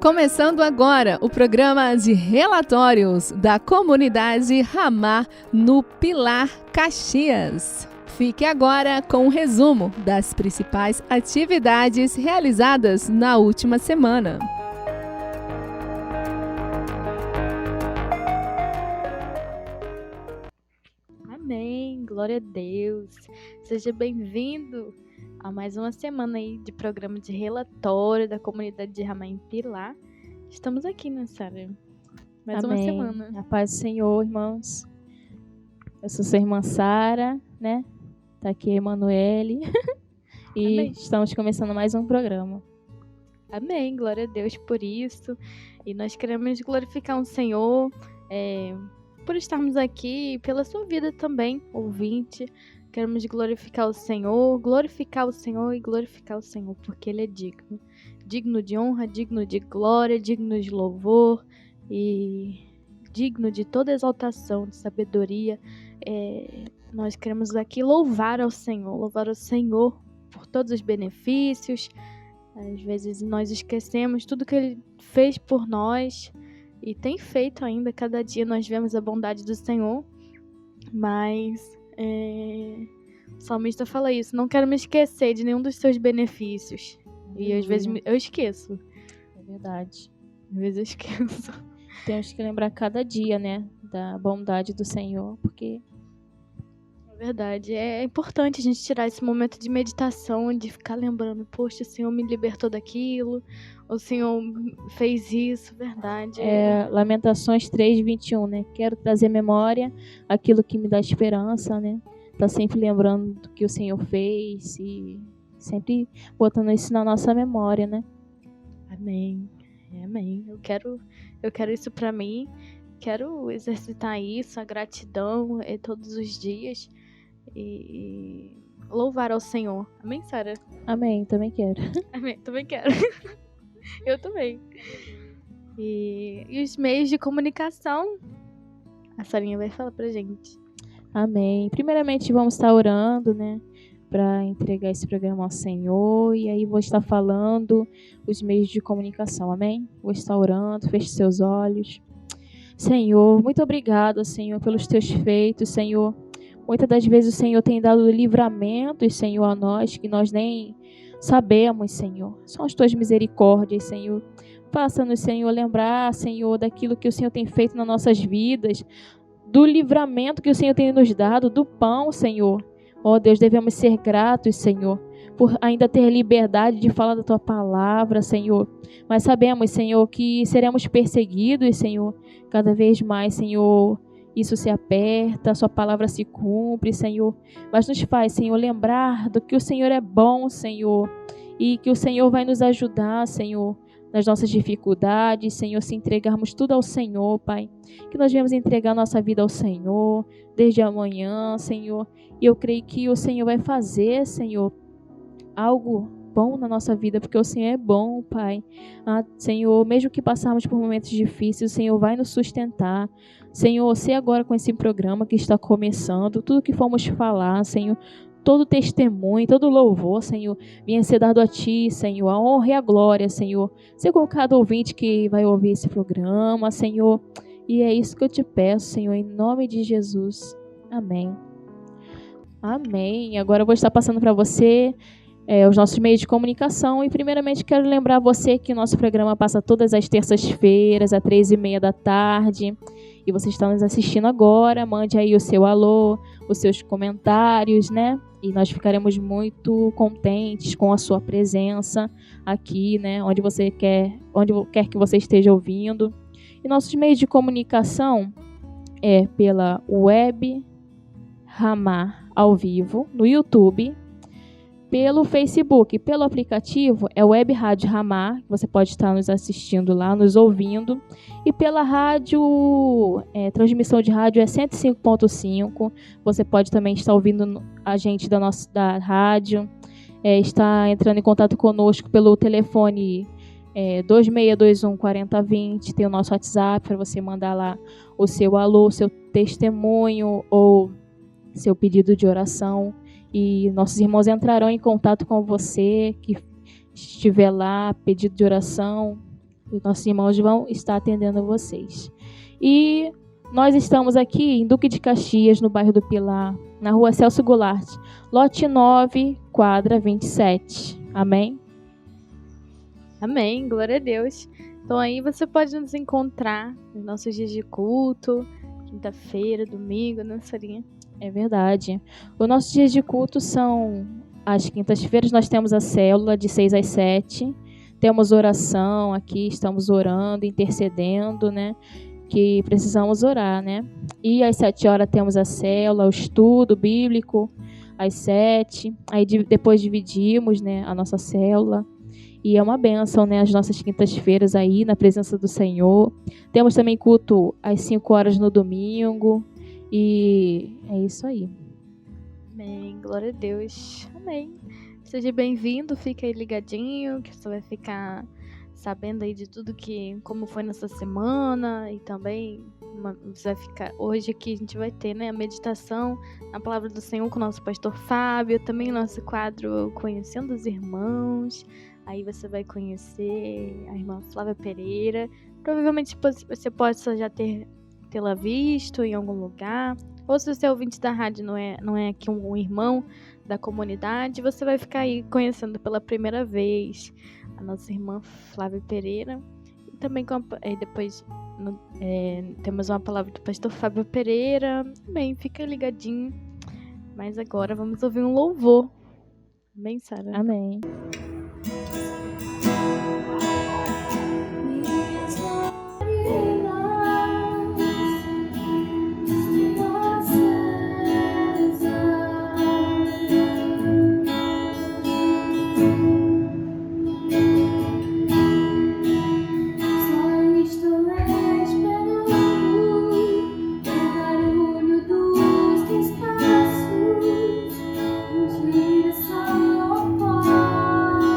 Começando agora o programa de relatórios da comunidade Ramá no Pilar, Caxias. Fique agora com um resumo das principais atividades realizadas na última semana. Amém, glória a Deus. Seja bem-vindo a mais uma semana aí de programa de relatório da comunidade de Ramá em Pilar. Estamos aqui, né, Sara? Mais Amém. uma semana. A paz do Senhor, irmãos. Eu sou sua irmã Sara, né? Tá aqui a Emanuele. E Amém. estamos começando mais um programa. Amém, glória a Deus por isso. E nós queremos glorificar o Senhor por estarmos aqui e pela sua vida também, ouvinte. Queremos glorificar o Senhor e glorificar o Senhor, porque Ele é digno. Digno de honra, digno de glória, digno de louvor e digno de toda exaltação, de sabedoria. Nós queremos aqui louvar ao Senhor por todos os benefícios. Às vezes nós esquecemos tudo que Ele fez por nós e tem feito ainda. Cada dia nós vemos a bondade do Senhor, mas o salmista fala isso: não quero me esquecer de nenhum dos seus benefícios. E às vezes eu esqueço. É verdade. Às vezes eu esqueço. Temos que lembrar cada dia, né, da bondade do Senhor, porque é verdade. É importante a gente tirar esse momento de meditação, de ficar lembrando: poxa, o Senhor me libertou daquilo, o Senhor fez isso, verdade. Lamentações 3:21, né? Quero trazer memória aquilo que me dá esperança, né? Tá sempre lembrando do que o Senhor fez e sempre botando isso na nossa memória, né? Amém. Amém. Eu quero isso pra mim. Quero exercitar isso, a gratidão todos os dias e louvar ao Senhor. Amém, Sara? Amém, também quero. Amém, também quero. Eu também. E os meios de comunicação, a Sarinha vai falar pra gente. Amém. Primeiramente vamos estar orando, né, para entregar esse programa ao Senhor, e aí vou estar falando os meios de comunicação, amém? Vou estar orando, feche seus olhos. Senhor, muito obrigada, Senhor, pelos teus feitos, Senhor. Muitas das vezes o Senhor tem dado livramentos, Senhor, a nós, que nós nem sabemos, Senhor. São as tuas misericórdias, Senhor. Faça-nos, Senhor, lembrar, Senhor, daquilo que o Senhor tem feito nas nossas vidas, do livramento que o Senhor tem nos dado, do pão, Senhor. Ó Deus, devemos ser gratos, Senhor, por ainda ter liberdade de falar da Tua palavra, Senhor. Mas sabemos, Senhor, que seremos perseguidos, Senhor, cada vez mais, Senhor. Isso se aperta, a Sua palavra se cumpre, Senhor. Mas nos faz, Senhor, lembrar do que o Senhor é bom, Senhor, e que o Senhor vai nos ajudar, Senhor, nas nossas dificuldades, Senhor, se entregarmos tudo ao Senhor, Pai. Que nós viemos entregar nossa vida ao Senhor, desde amanhã, Senhor. E eu creio que o Senhor vai fazer, Senhor, algo bom na nossa vida, porque o Senhor é bom, Pai. Senhor, mesmo que passarmos por momentos difíceis, o Senhor vai nos sustentar. Senhor, se agora com esse programa que está começando, tudo que formos falar, Senhor, todo testemunho, todo louvor, Senhor, venha ser dado a Ti, Senhor, a honra e a glória, Senhor. Seja com cada ouvinte que vai ouvir esse programa, Senhor. E é isso que eu te peço, Senhor, em nome de Jesus. Amém. Amém. Agora eu vou estar passando para você os nossos meios de comunicação. E primeiramente quero lembrar você que o nosso programa passa todas as terças-feiras, às 3:30 da tarde. E você está nos assistindo agora, mande aí o seu alô, os seus comentários, né? E nós ficaremos muito contentes com a sua presença aqui, né? Onde quer que você esteja ouvindo. E nossos meios de comunicação é pela web Ramá ao vivo, no YouTube, pelo Facebook, pelo aplicativo é Web Rádio Ramá, você pode estar nos assistindo lá, nos ouvindo, e pela rádio, transmissão de rádio é 105.5, você pode também estar ouvindo a gente da rádio, está entrando em contato conosco pelo telefone 2621 4020, tem o nosso WhatsApp para você mandar lá o seu alô, seu testemunho ou seu pedido de oração, e nossos irmãos entrarão em contato com você que estiver lá, pedido de oração, Os nossos irmãos vão estar atendendo vocês. E nós estamos aqui em Duque de Caxias, no bairro do Pilar, na rua Celso Goulart, lote 9, quadra 27. Amém? Amém, glória a Deus. Então aí você pode nos encontrar nos nossos dias de culto, quinta-feira, domingo, né, Sorinha? É verdade. Os nossos dias de culto são às quintas-feiras, nós temos a célula de 6 às 7. Temos oração aqui, estamos orando, intercedendo, né? Que precisamos orar, né? E às 7 horas temos a célula, o estudo bíblico, às 7. Aí depois dividimos, né, a nossa célula. E é uma bênção, né, as nossas quintas-feiras aí, na presença do Senhor. Temos também culto às 5 horas no domingo. E é isso aí. Amém, glória a Deus. Amém. Seja bem-vindo, fica aí ligadinho, que você vai ficar sabendo aí de tudo como foi nessa semana. E também você vai ficar, hoje aqui a gente vai ter, né, a meditação na palavra do Senhor com o nosso pastor Fábio, também o nosso quadro Conhecendo os Irmãos. Aí você vai conhecer a irmã Flávia Pereira. Provavelmente você possa já tê-la visto em algum lugar. Ou se você é ouvinte da rádio, não é aqui um irmão da comunidade, você vai ficar aí conhecendo pela primeira vez a nossa irmã Flávia Pereira. E também depois temos uma palavra do pastor Fábio Pereira. Bem, fica ligadinho. Mas agora vamos ouvir um louvor. Amém, Sara? Amém. Direção ao Pai.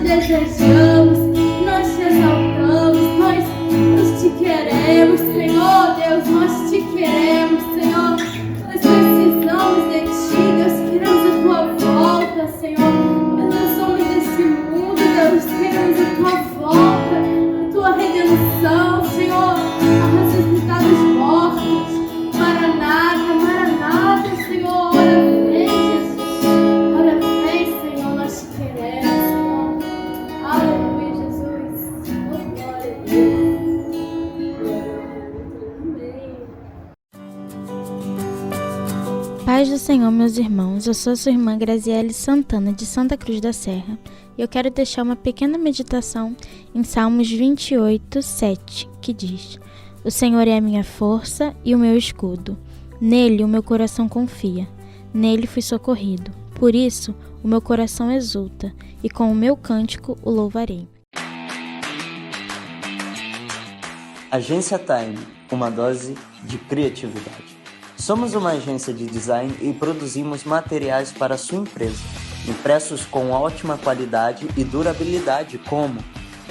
desejamos, nós te exaltamos, nós te queremos, Senhor Deus, nós te queremos, Senhor. Nós precisamos de ti, Deus, queremos a tua volta, Senhor. Nós não somos desse mundo, Deus, queremos a tua volta, a tua redenção, Senhor. A ressuscitar dos mortos, Maranata, Maranata, Senhor. Ora vem, Jesus, ora vem, Senhor, nós te queremos, Senhor. Aleluia, Jesus. Oh, glória a Deus. Amém. Paz do Senhor, meus irmãos, eu sou sua irmã Graziele Santana, de Santa Cruz da Serra, e eu quero deixar uma pequena meditação em Salmos 28, 7, que diz: O Senhor é a minha força e o meu escudo. Nele o meu coração confia. Nele fui socorrido. Por isso o meu coração exulta, e com o meu cântico o louvarei. Agência Time, uma dose de criatividade. Somos uma agência de design e produzimos materiais para a sua empresa, impressos com ótima qualidade e durabilidade, como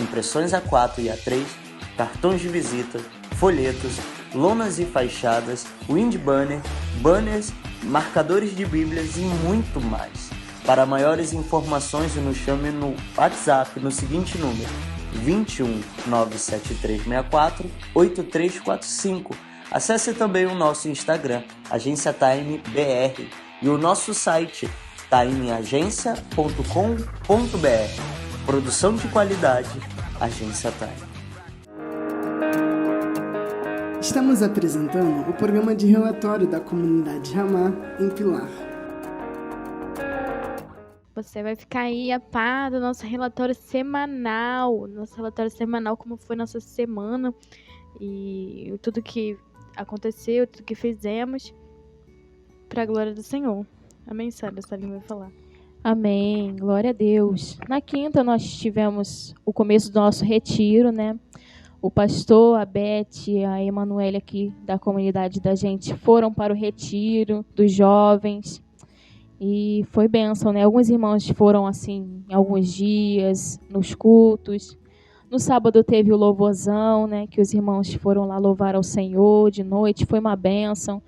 impressões A4 e A3, cartões de visita, folhetos, lonas e fachadas, wind banner, banners, marcadores de bíblias e muito mais. Para maiores informações, nos chame no WhatsApp no seguinte número: 21 97364 8345. Acesse também o nosso Instagram, Agência Time BR, e o nosso site, timeagencia.com.br. Produção de qualidade, Agência Time. Estamos apresentando o programa de relatório da comunidade Ramá em Pilar. Você vai ficar aí a par do nosso relatório semanal. Como foi nossa semana e tudo que aconteceu, tudo que fizemos, para a glória do Senhor. Amém, Sara? Salinha vai falar. Amém, glória a Deus. Na quinta nós tivemos o começo do nosso retiro, né? O pastor, a Beth, a Emanuele aqui da comunidade da gente foram para o retiro dos jovens e foi bênção, né? Alguns irmãos foram assim, alguns dias, nos cultos. No sábado teve o louvorzão, né? Que os irmãos foram lá louvar ao Senhor de noite, foi uma bênção.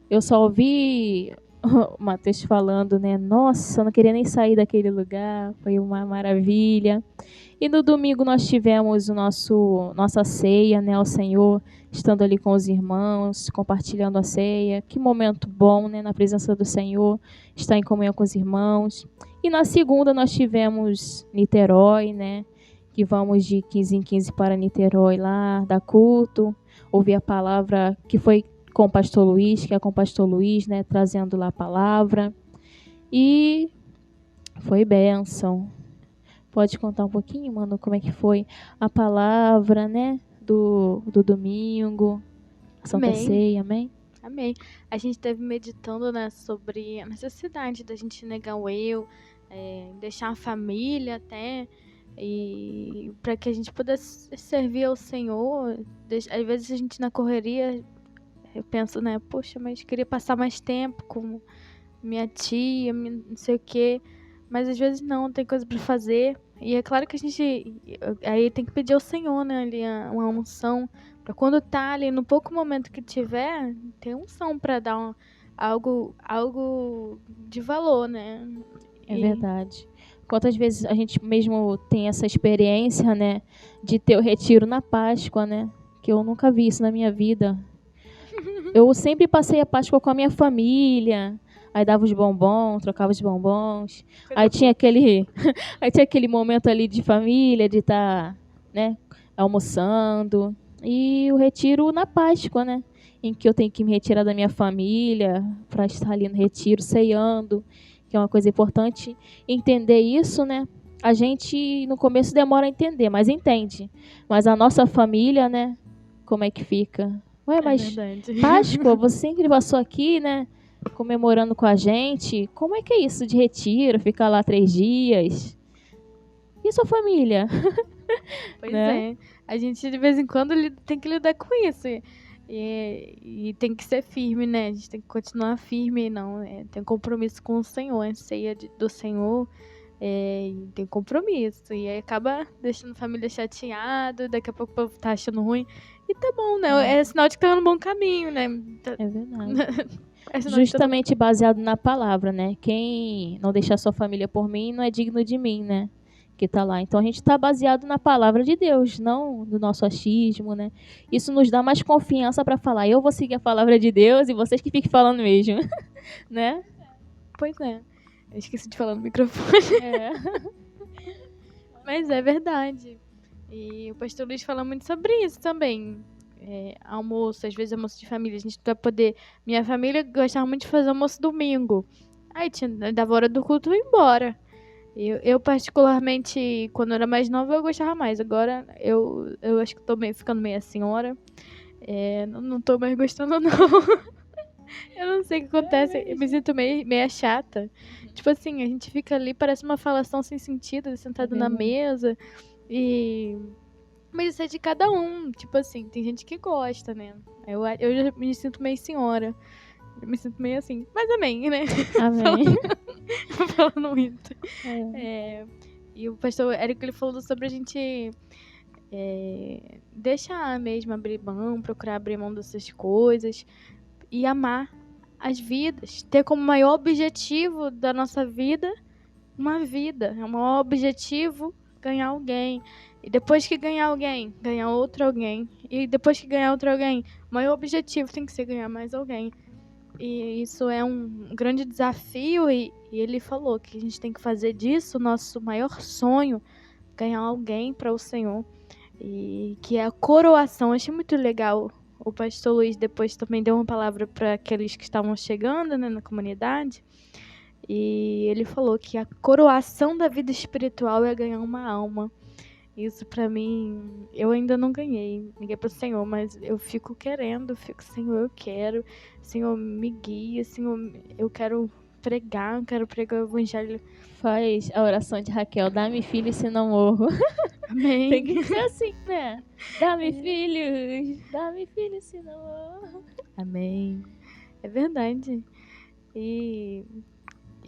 Eu só ouvi o Matheus falando, né? Nossa, eu não queria nem sair daquele lugar, foi uma maravilha. E no domingo nós tivemos nossa ceia, né, ao Senhor, estando ali com os irmãos, compartilhando a ceia. Que momento bom, né, na presença do Senhor, estar em comunhão com os irmãos. E na segunda nós tivemos Niterói, né, que vamos de 15 em 15 para Niterói lá, dar culto, ouvir a palavra que foi com o pastor Luiz, que é com o pastor Luiz, né, trazendo lá a palavra. E foi bênção. Pode contar um pouquinho, mano, como é que foi a palavra, né, do domingo, a Santa Ceia, amém? Amém. A gente esteve meditando, né, sobre a necessidade da gente negar o eu, deixar a família até, e para que a gente pudesse servir ao Senhor. Às vezes a gente na correria, eu penso, né, poxa, mas queria passar mais tempo com minha tia, não sei o quê, mas às vezes não, tem coisa para fazer. E é claro que a gente aí tem que pedir ao Senhor, né, ali uma unção, para quando tá ali no pouco momento que tiver, ter unção para dar algo de valor, né? É verdade. Quantas vezes a gente mesmo tem essa experiência, né, de ter o retiro na Páscoa, né? Que eu nunca vi isso na minha vida. Eu sempre passei a Páscoa com a minha família. Aí dava os bombons, trocava os bombons. Aí tinha aquele momento ali de família, de estar, né, almoçando. E o retiro na Páscoa, né, em que eu tenho que me retirar da minha família para estar ali no retiro, ceando, que é uma coisa importante. Entender isso, né? A gente no começo demora a entender, mas entende. Mas a nossa família, né, como é que fica? Ué, mas Páscoa, você sempre passou aqui, né, comemorando com a gente. Como é que é isso de retiro, ficar lá 3 dias? E sua família? Pois né? é. A gente de vez em quando tem que lidar com isso. E tem que ser firme, né? A gente tem que continuar firme, não. Tem compromisso com o Senhor, a ceia do Senhor. e tem compromisso. E aí acaba deixando a família chateada, daqui a pouco o povo tá achando ruim. E tá bom, né? É sinal de que tá no bom caminho, né? É verdade. É sinal de que tá Justamente baseado na palavra, né? Quem não deixar sua família por mim não é digno de mim, né? Que tá lá. Então a gente tá baseado na palavra de Deus, não no nosso achismo, né? Isso nos dá mais confiança para falar. Eu vou seguir a palavra de Deus e vocês que fiquem falando mesmo, né? Pois é. Eu esqueci de falar no microfone. É. Mas é verdade. E o pastor Luiz fala muito sobre isso também. Almoço, às vezes almoço de família. A gente vai poder... Minha família gostava muito de fazer almoço domingo. Aí dava hora do culto e ia embora. Eu particularmente, quando eu era mais nova, eu gostava mais. Agora, eu acho que tô ficando meio senhora. Não tô mais gostando, não. Eu não sei o que acontece. Eu me sinto meio chata. Tipo assim, a gente fica ali, parece uma falação sem sentido, sentado na mesa. Mas isso é de cada um. Tipo assim, tem gente que gosta, né? Eu já me sinto meio senhora. Eu me sinto meio assim. Mas amém, né? Amém. Falando muito. E o pastor Érico, ele falou sobre a gente deixar mesmo abrir mão, procurar abrir mão dessas coisas e amar as vidas. Ter como maior objetivo da nossa vida uma vida. É o maior objetivo ganhar alguém. E depois que ganhar alguém, ganhar outro alguém. E depois que ganhar outro alguém, o maior objetivo tem que ser ganhar mais alguém. E isso é um grande desafio, e ele falou que a gente tem que fazer disso o nosso maior sonho, ganhar alguém para o Senhor, e que é a coroação. Eu achei muito legal. O pastor Luiz depois também deu uma palavra para aqueles que estavam chegando, né, na comunidade, e ele falou que a coroação da vida espiritual é ganhar uma alma. Isso pra mim, eu ainda não ganhei pro Senhor, mas eu fico querendo, Senhor, eu quero, Senhor, me guia, Senhor, eu quero pregar o evangelho. Faz a oração de Raquel, dá-me filhos se não morro. Amém. Tem que ser assim, né? Dá-me filhos se não morro. Amém. É verdade. E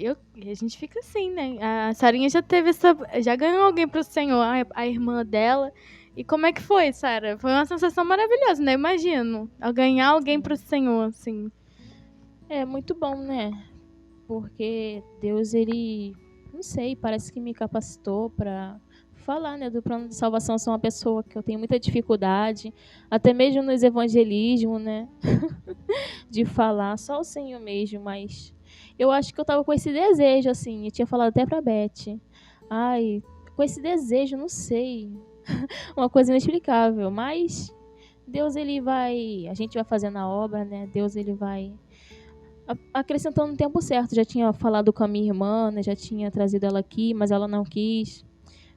a gente fica assim, né? A Sarinha já ganhou alguém pro Senhor, a irmã dela. E como é que foi, Sara? Foi uma sensação maravilhosa, né? Imagino. Ganhar alguém pro Senhor, assim. É muito bom, né? Porque Deus, ele, não sei, parece que me capacitou para falar, né, do plano de salvação. Eu sou uma pessoa que eu tenho muita dificuldade, até mesmo nos evangelismos, né? De falar, só o Senhor mesmo, mas eu acho que eu tava com esse desejo, assim, eu tinha falado até pra Beth. Ai, com esse desejo, não sei. Uma coisa inexplicável, mas Deus, ele vai, a gente vai fazendo a obra, né? Deus, ele vai acrescentando no tempo certo. Já tinha falado com a minha irmã, né? Já tinha trazido ela aqui, mas ela não quis.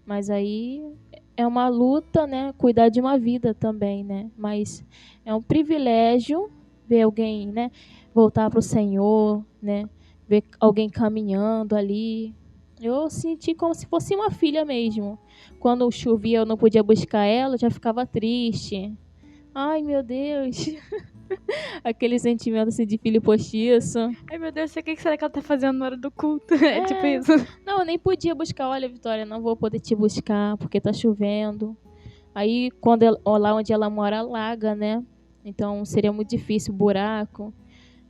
Mas aí é uma luta, né? Cuidar de uma vida também, né? Mas é um privilégio ver alguém, né? Voltar para o Senhor, né? Ver alguém caminhando ali. Eu senti como se fosse uma filha mesmo. Quando chovia eu não podia buscar ela, eu já ficava triste. Ai, meu Deus. Aquele sentimento assim, de filho postiço. Ai, meu Deus, o que será que ela tá fazendo na hora do culto? É tipo isso. Não, eu nem podia buscar. Olha, Vitória, não vou poder te buscar porque tá chovendo. Aí, lá onde ela mora, alaga, né? Então, seria muito difícil, buraco.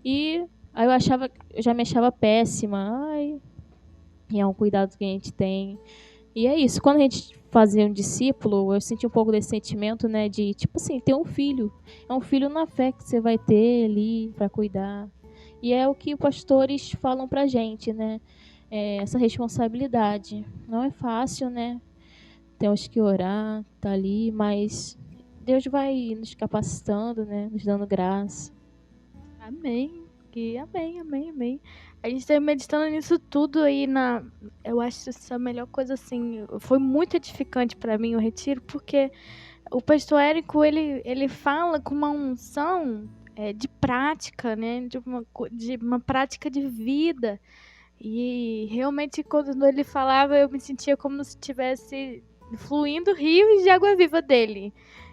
E aí eu já me achava péssima. Ai, e é um cuidado que a gente tem. E é isso, quando a gente fazia um discípulo, eu senti um pouco desse sentimento, né, de, tipo assim, ter um filho. É um filho na fé que você vai ter ali para cuidar. E é o que os pastores falam pra gente, né, essa responsabilidade. Não é fácil, né, temos que orar, tá ali, mas Deus vai nos capacitando, né, nos dando graça. Amém. Amém. A gente tá meditando nisso tudo aí eu acho isso a melhor coisa, assim. Foi muito edificante pra mim o retiro, porque o pastor Érico, ele fala com uma unção de prática, né? De uma prática de vida. E realmente, quando ele falava, eu me sentia como se estivesse fluindo rios de água viva dele.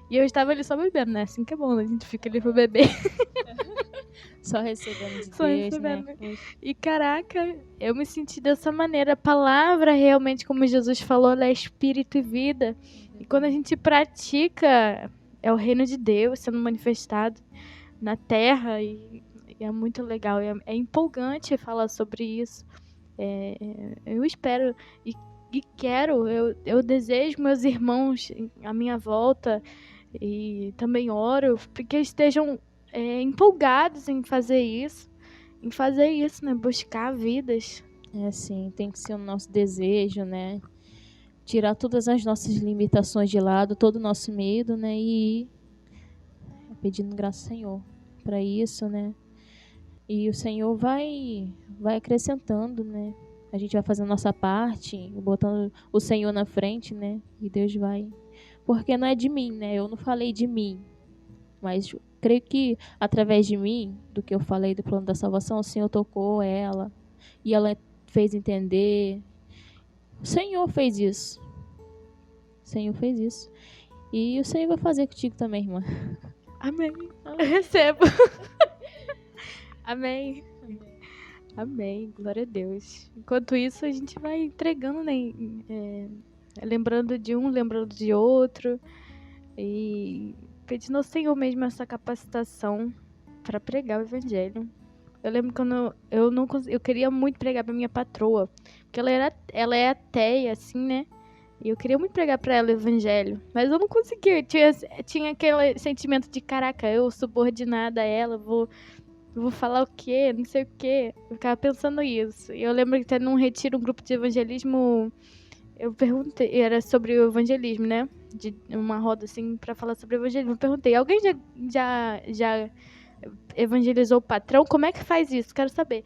E eu estava ali só bebendo, né? Assim que é bom, né? A gente fica ali pra beber. Só recebendo de Só Deus, recebendo. né? E caraca, eu me senti dessa maneira. A palavra realmente, como Jesus falou, ela é espírito e vida. E quando a gente pratica, é o reino de Deus sendo manifestado na terra. E é muito legal. É empolgante falar sobre isso. Eu espero e quero, eu desejo meus irmãos à minha volta e também oro porque estejam empolgados em fazer isso, né? Buscar vidas. É assim, tem que ser o nosso desejo, né? Tirar todas as nossas limitações de lado, todo o nosso medo, né? E ir pedindo graça ao Senhor para isso, né? E o Senhor vai acrescentando, né? A gente vai fazendo a nossa parte, botando o Senhor na frente, né? E Deus vai. Porque não é de mim, né? Eu não falei de mim. Mas creio que através de mim, do que eu falei do plano da salvação, o Senhor tocou ela. E ela fez entender. O Senhor fez isso. O Senhor fez isso. E o Senhor vai fazer contigo também, irmã. Amém. Eu recebo. Amém. Amém. Glória a Deus. Enquanto isso, a gente vai entregando, né? Lembrando de um, lembrando de outro. E pedindo ao Senhor mesmo essa capacitação para pregar o evangelho. Eu lembro quando eu queria muito pregar para minha patroa, porque ela é ateia, assim, né? E eu queria muito pregar para ela o evangelho, mas eu não conseguia. Tinha aquele sentimento de, caraca, eu subordinada a ela, vou falar o quê? Não sei o quê. Eu ficava pensando isso. E eu lembro que até num retiro, um grupo de evangelismo, eu perguntei, era sobre o evangelismo, né? De uma roda assim para falar sobre o evangelismo. Eu perguntei, alguém já evangelizou o patrão? Como é que faz isso? Quero saber.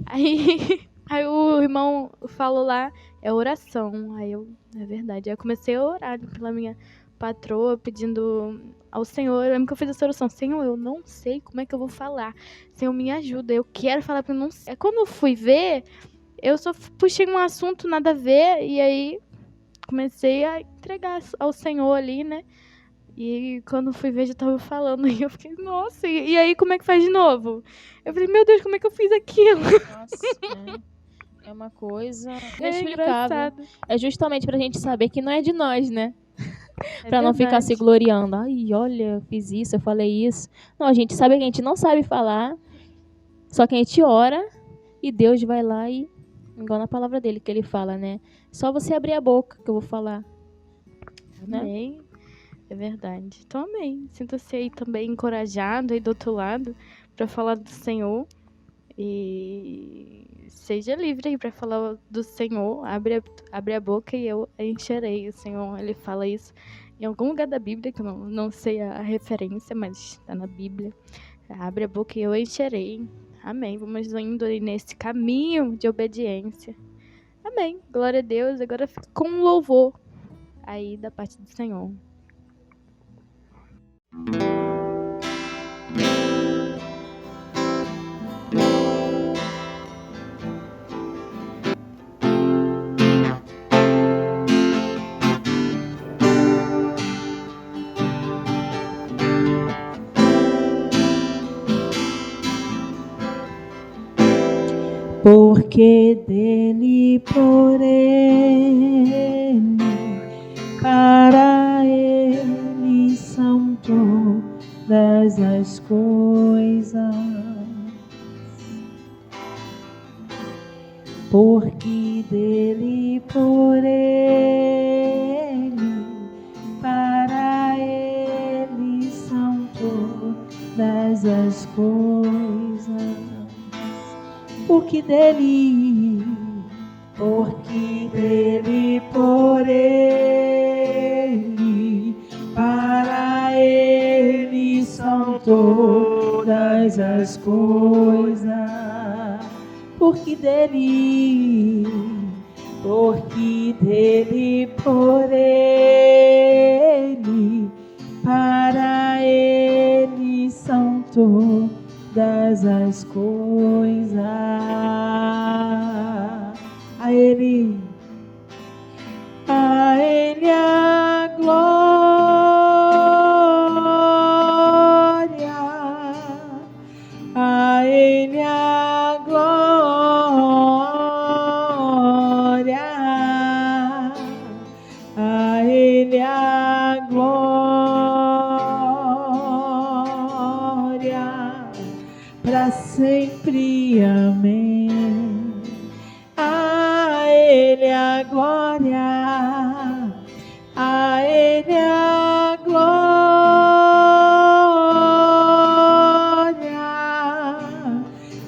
Aí o irmão falou lá, é oração. Aí é verdade. Aí eu comecei a orar pela minha patroa, pedindo ao Senhor. Eu lembro que eu fiz essa oração. Senhor, eu não sei como é que eu vou falar. Senhor, me ajuda. Eu quero falar, porque eu não sei. Quando eu fui ver, eu só puxei um assunto nada a ver. E aí comecei a entregar ao Senhor ali, né? E quando fui ver, já tava falando. E eu fiquei, nossa, e aí como é que faz de novo? Eu falei, meu Deus, como é que eu fiz aquilo? Nossa, é uma coisa inexplicável. Engraçado. É justamente pra gente saber que não é de nós, né? Pra não verdade. ficar se gloriando. Ai, olha, eu fiz isso, eu falei isso. Não, a gente sabe que a gente não sabe falar. Só que a gente ora e Deus vai lá e, igual na palavra dele, que ele fala, né? Só você abrir a boca que eu vou falar. Amém. Né? É verdade. Então, amém. Sinta-se aí também encorajado aí do outro lado para falar do Senhor. E seja livre aí para falar do Senhor. Abre a boca e eu encherei. O Senhor, ele fala isso em algum lugar da Bíblia, que eu não sei a referência, mas está na Bíblia. Abre a boca e eu encherei. Amém. Vamos indo aí nesse caminho de obediência. Amém. Glória a Deus. Agora fica com um louvor aí da parte do Senhor. Porque dele, por ele, para ele são todas as coisas. Porque dele, por ele, para ele são todas as coisas. Porque dele, por ele, para ele são todas as coisas. Porque dele, por ele, para ele são todas as coisas. A ele a glória, a para sempre. Amém. A Ele a glória, a Ele a glória,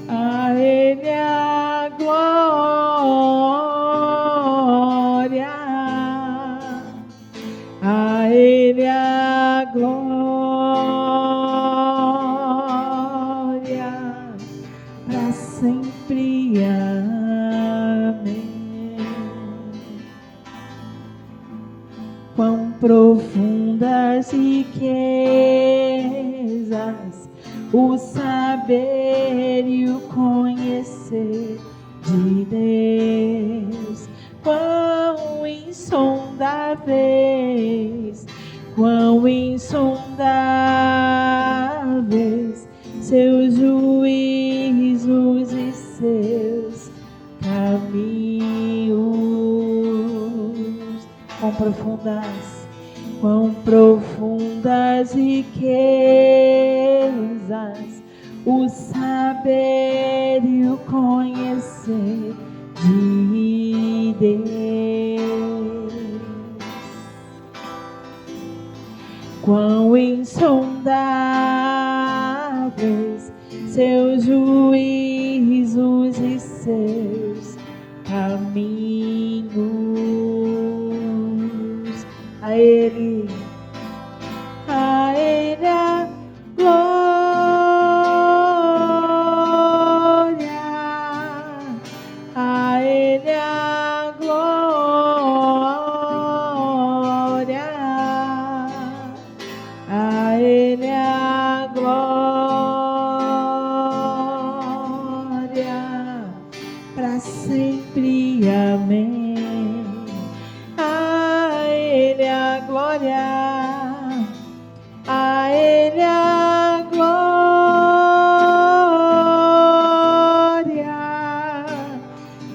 a Ele a glória, a Ele a glória, para sempre. Amém. Quão profundas riquezas o saber e o conhecer de Deus, quão insondáveis seus juízos e seus caminhos. Quão profundas riquezas o saber e o conhecer de Deus, quão insondáveis seus juízos e seus caminhos. A Ele a glória, a Ele a glória, a Ele a glória, para sempre. Amém. A Ele a glória, a Ele a glória,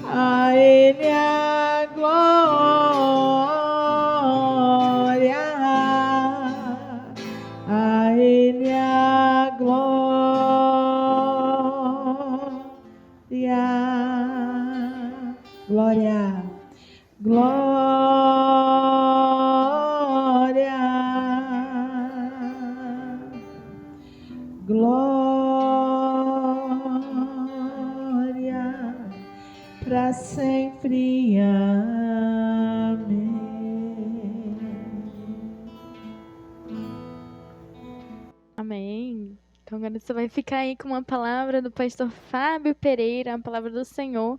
a Ele a glória, a Ele a glória, glória, glória, glória, para sempre. Amém. Amém. Então agora você vai ficar aí com uma palavra do pastor Fábio Pereira, a palavra do Senhor,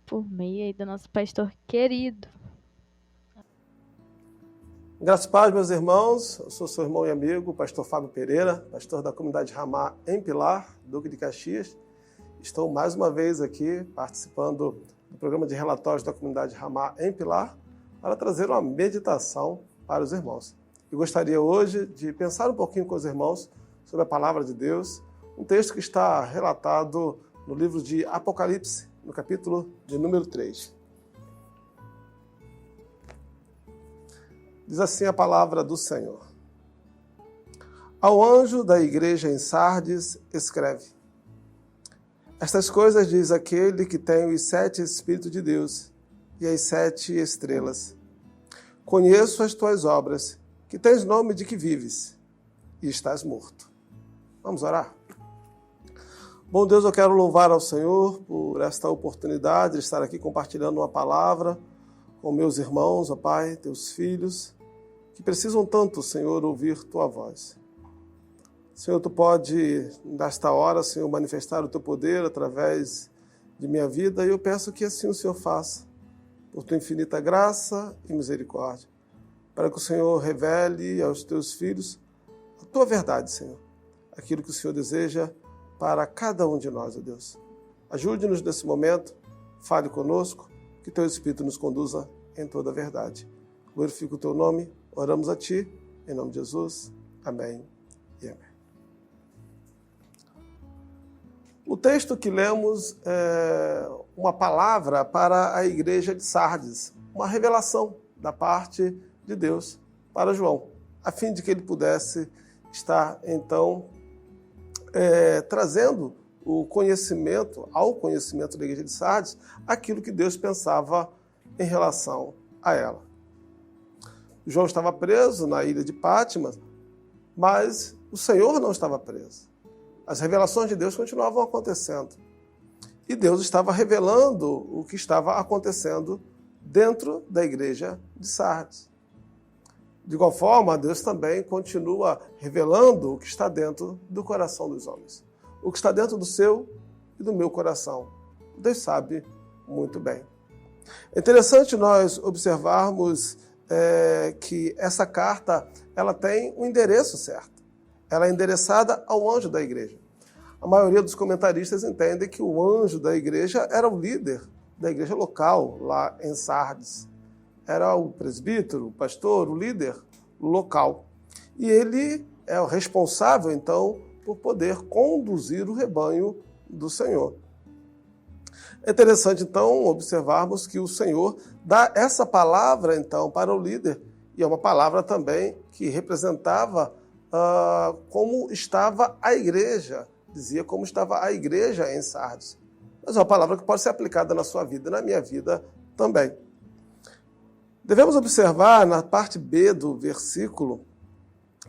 por meio aí do nosso pastor querido. Graças a paz, meus irmãos. Eu sou seu irmão e amigo, o pastor Fábio Pereira, pastor da comunidade Ramá em Pilar, Duque de Caxias. Estou mais uma vez aqui participando do programa de relatórios da comunidade Ramá em Pilar para trazer uma meditação para os irmãos. Eu gostaria hoje de pensar um pouquinho com os irmãos sobre a palavra de Deus, um texto que está relatado no livro de Apocalipse, no capítulo de número 3. Diz assim a palavra do Senhor. Ao anjo da igreja em Sardes, escreve: Estas coisas diz aquele que tem os 7 Espíritos de Deus e as 7 estrelas. Conheço as tuas obras, que tens nome de que vives e estás morto. Vamos orar? Bom Deus, eu quero louvar ao Senhor por esta oportunidade de estar aqui compartilhando uma palavra com meus irmãos, ó Pai, teus filhos, que precisam tanto, Senhor, ouvir tua voz. Senhor, tu pode, nesta hora, Senhor, manifestar o teu poder através de minha vida, e eu peço que assim o Senhor faça, por tua infinita graça e misericórdia, para que o Senhor revele aos teus filhos a tua verdade, Senhor, aquilo que o Senhor deseja para cada um de nós, ó Deus. Ajude-nos nesse momento, fale conosco, que teu Espírito nos conduza em toda a verdade. Glorifico o teu nome, oramos a ti, em nome de Jesus. Amém e amém. O texto que lemos é uma palavra para a igreja de Sardes, uma revelação da parte de Deus para João, a fim de que ele pudesse estar, então, trazendo ao conhecimento da igreja de Sardes, aquilo que Deus pensava em relação a ela. João estava preso na ilha de Pátimos, mas o Senhor não estava preso. As revelações de Deus continuavam acontecendo. E Deus estava revelando o que estava acontecendo dentro da igreja de Sardes. De igual forma, Deus também continua revelando o que está dentro do coração dos homens. O que está dentro do seu e do meu coração. Deus sabe muito bem. É interessante nós observarmos que essa carta ela tem um endereço certo. Ela é endereçada ao anjo da igreja. A maioria dos comentaristas entendem que o anjo da igreja era o líder da igreja local, lá em Sardes. Era o presbítero, o pastor, o líder local. E ele é o responsável, então, por poder conduzir o rebanho do Senhor. É interessante, então, observarmos que o Senhor dá essa palavra, então, para o líder, e é uma palavra também que representava como estava a igreja, dizia como estava a igreja em Sardes. Mas é uma palavra que pode ser aplicada na sua vida, na minha vida também. Devemos observar na parte B do versículo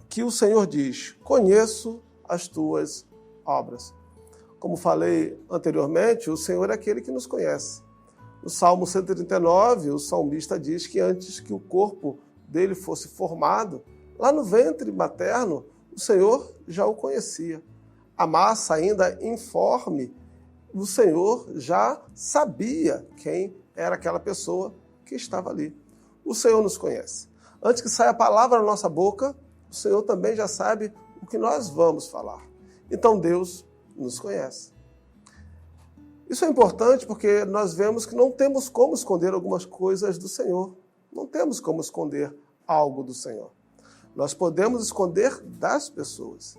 que o Senhor diz: conheço as tuas obras. Como falei anteriormente, o Senhor é aquele que nos conhece. No Salmo 139, o salmista diz que antes que o corpo dele fosse formado, lá no ventre materno, o Senhor já o conhecia. A massa ainda informe, o Senhor já sabia quem era aquela pessoa que estava ali. O Senhor nos conhece. Antes que saia a palavra da nossa boca, o Senhor também já sabe o que nós vamos falar. Então Deus nos conhece. Isso é importante porque nós vemos que não temos como esconder algumas coisas do Senhor. Não temos como esconder algo do Senhor. Nós podemos esconder das pessoas.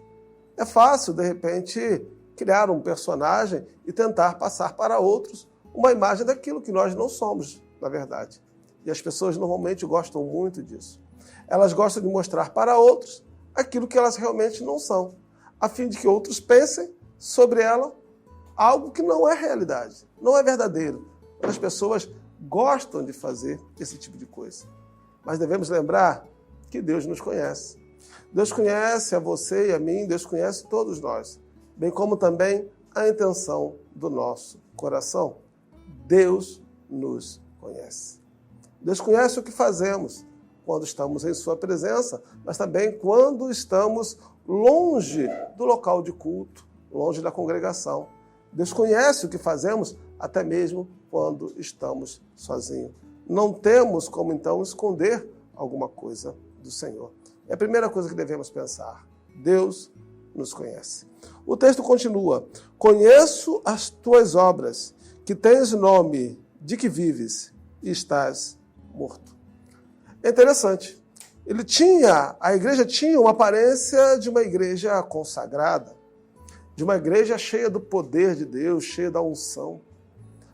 É fácil, de repente, criar um personagem e tentar passar para outros uma imagem daquilo que nós não somos, na verdade. E as pessoas normalmente gostam muito disso. Elas gostam de mostrar para outros aquilo que elas realmente não são, a fim de que outros pensem sobre ela algo que não é realidade, não é verdadeiro. As pessoas gostam de fazer esse tipo de coisa. Mas devemos lembrar que Deus nos conhece. Deus conhece a você e a mim, Deus conhece todos nós, bem como também a intenção do nosso coração. Deus nos conhece. Deus conhece o que fazemos quando estamos em sua presença, mas também quando estamos longe do local de culto, longe da congregação. Deus conhece o que fazemos até mesmo quando estamos sozinhos. Não temos como, então, esconder alguma coisa do Senhor. É a primeira coisa que devemos pensar. Deus nos conhece. O texto continua: conheço as tuas obras, que tens nome de que vives e estás morto. É interessante. A igreja tinha uma aparência de uma igreja consagrada, de uma igreja cheia do poder de Deus, cheia da unção.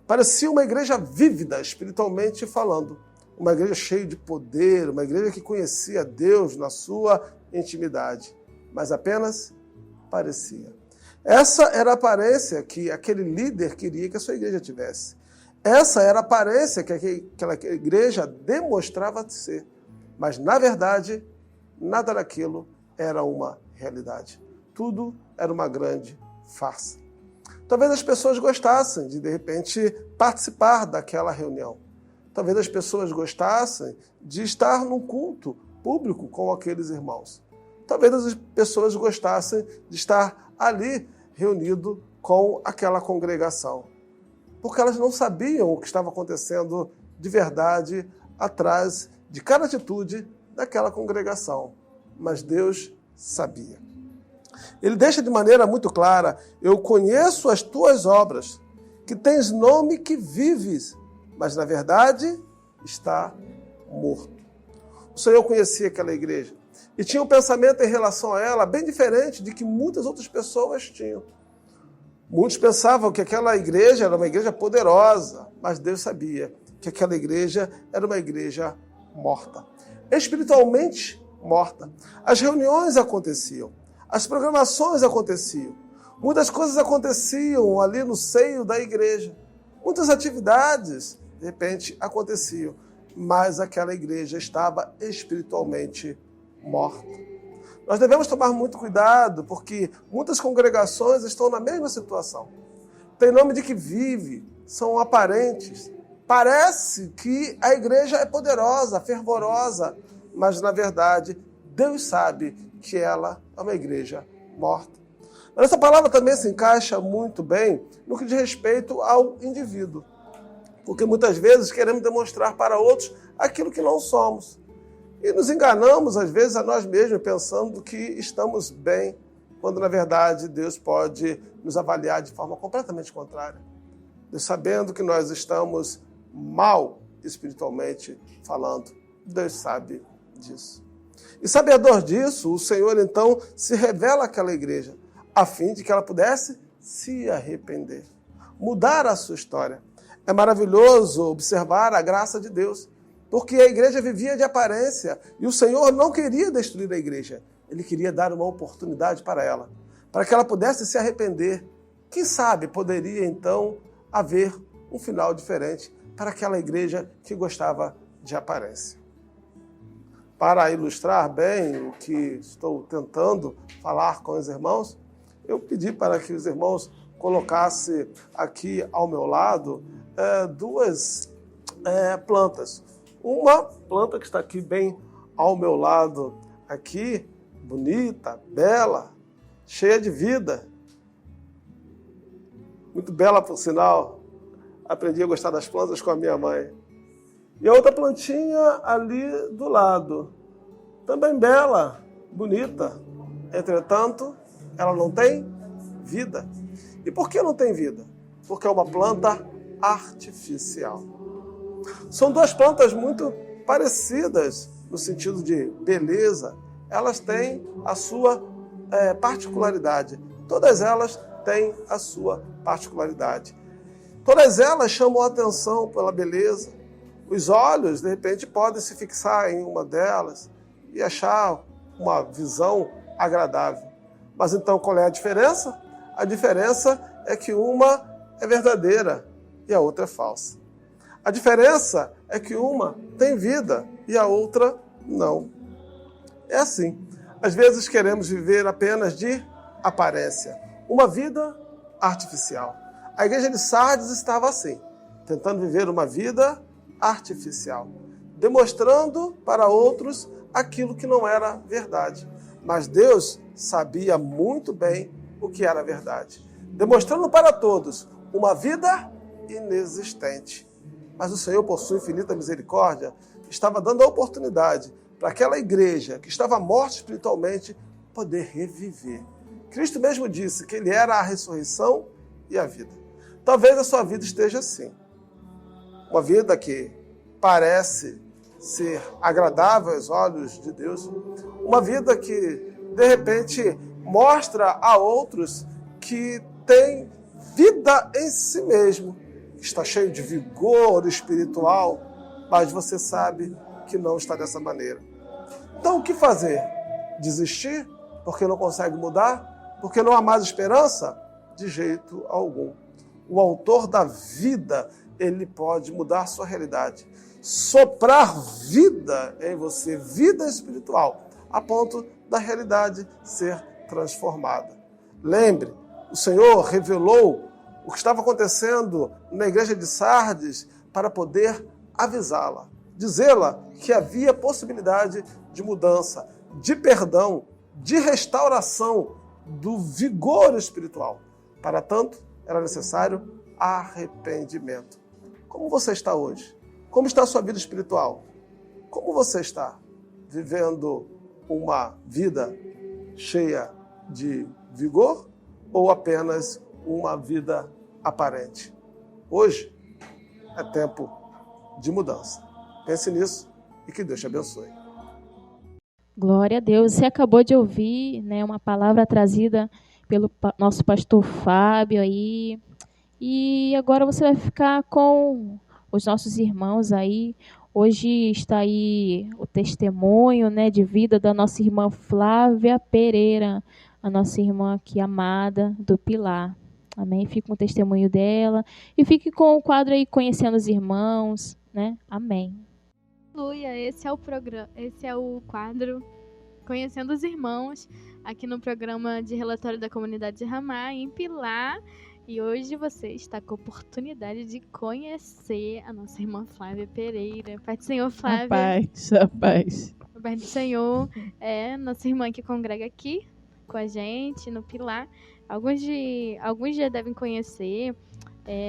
Parecia uma igreja vívida, espiritualmente falando. Uma igreja cheia de poder, uma igreja que conhecia Deus na sua intimidade. Mas apenas parecia. Essa era a aparência que aquele líder queria que a sua igreja tivesse. Essa era a aparência que aquela igreja demonstrava ser. Mas, na verdade, nada daquilo era uma realidade. Tudo era uma grande farsa. Talvez as pessoas gostassem de repente, participar daquela reunião. Talvez as pessoas gostassem de estar num culto público com aqueles irmãos. Talvez as pessoas gostassem de estar ali reunido com aquela congregação. Porque elas não sabiam o que estava acontecendo de verdade atrás de cada atitude daquela congregação. Mas Deus sabia. Ele deixa de maneira muito clara: eu conheço as tuas obras, que tens nome que vives, mas na verdade está morto. O Senhor conhecia aquela igreja e tinha um pensamento em relação a ela bem diferente de que muitas outras pessoas tinham. Muitos pensavam que aquela igreja era uma igreja poderosa, mas Deus sabia que aquela igreja era uma igreja morta, espiritualmente morta. As reuniões aconteciam, as programações aconteciam, Muitas coisas aconteciam ali no seio da igreja. Muitas atividades, de repente, aconteciam. Mas aquela igreja estava espiritualmente morta. Nós devemos tomar muito cuidado, porque muitas congregações estão na mesma situação. Tem nome de que vive, são aparentes. Parece que a igreja é poderosa, fervorosa, mas, na verdade, Deus sabe que ela é uma igreja morta. Mas essa palavra também se encaixa muito bem no que diz respeito ao indivíduo. Porque muitas vezes queremos demonstrar para outros aquilo que não somos. E nos enganamos, às vezes, a nós mesmos, pensando que estamos bem, quando, na verdade, Deus pode nos avaliar de forma completamente contrária. Deus, sabendo que nós estamos mal espiritualmente falando, Deus sabe disso. E sabedor disso, o Senhor, então, se revela àquela igreja, a fim de que ela pudesse se arrepender, mudar a sua história. É maravilhoso observar a graça de Deus, porque a igreja vivia de aparência e o Senhor não queria destruir a igreja. Ele queria dar uma oportunidade para ela, para que ela pudesse se arrepender. Quem sabe poderia então haver um final diferente para aquela igreja que gostava de aparência. Para ilustrar bem o que estou tentando falar com os irmãos, eu pedi para que os irmãos colocassem aqui ao meu lado duas plantas. Uma planta que está aqui bem ao meu lado, aqui, bonita, bela, cheia de vida. Muito bela, por sinal. Aprendi a gostar das plantas com a minha mãe. E a outra plantinha ali do lado, também bela, bonita. Entretanto, ela não tem vida. E por que não tem vida? Porque é uma planta artificial. São duas plantas muito parecidas no sentido de beleza. Elas têm a sua particularidade. Todas elas têm a sua particularidade. Todas elas chamam a atenção pela beleza. Os olhos, de repente, podem se fixar em uma delas e achar uma visão agradável. Mas então, qual é a diferença? A diferença é que uma é verdadeira e a outra é falsa. A diferença é que uma tem vida e a outra não. É assim. Às vezes queremos viver apenas de aparência. Uma vida artificial. A igreja de Sardes estava assim, tentando viver uma vida artificial, demonstrando para outros aquilo que não era verdade. Mas Deus sabia muito bem o que era verdade, demonstrando para todos uma vida inexistente. Mas o Senhor, por sua infinita misericórdia, estava dando a oportunidade para aquela igreja que estava morta espiritualmente poder reviver. Cristo mesmo disse que Ele era a ressurreição e a vida. Talvez a sua vida esteja assim. Uma vida que parece ser agradável aos olhos de Deus. Uma vida que, de repente, mostra a outros que tem vida em si mesmo. Está cheio de vigor espiritual, mas você sabe que não está dessa maneira. Então, o que fazer? Desistir? Porque não consegue mudar? Porque não há mais esperança? De jeito algum. O autor da vida, ele pode mudar sua realidade. Soprar vida em você, vida espiritual, a ponto da realidade ser transformada. Lembre, o Senhor revelou o que estava acontecendo na igreja de Sardes para poder avisá-la, dizê-la que havia possibilidade de mudança, de perdão, de restauração do vigor espiritual. Para tanto, era necessário arrependimento. Como você está hoje? Como está a sua vida espiritual? Como você está vivendo uma vida cheia de vigor ou apenas uma vida aparente? Hoje é tempo de mudança. Pense nisso e que Deus te abençoe. Glória a Deus. Você acabou de ouvir, né, uma palavra trazida pelo nosso pastor Fábio aí. E agora você vai ficar com os nossos irmãos aí. Hoje está aí o testemunho, né, de vida da nossa irmã Flávia Pereira. a nossa irmã aqui amada do Pilar. Amém? Fique com o testemunho dela e fique com o quadro aí Conhecendo os Irmãos, né? Amém. Aleluia, esse é o quadro Conhecendo os Irmãos, aqui no programa de relatório da comunidade Ramá, em Pilar. E hoje você está com a oportunidade de conhecer a nossa irmã Flávia Pereira. Pai do Senhor, Flávia. Rapaz. Pai do Senhor, nossa irmã que congrega aqui com a gente no Pilar. Alguns já devem conhecer,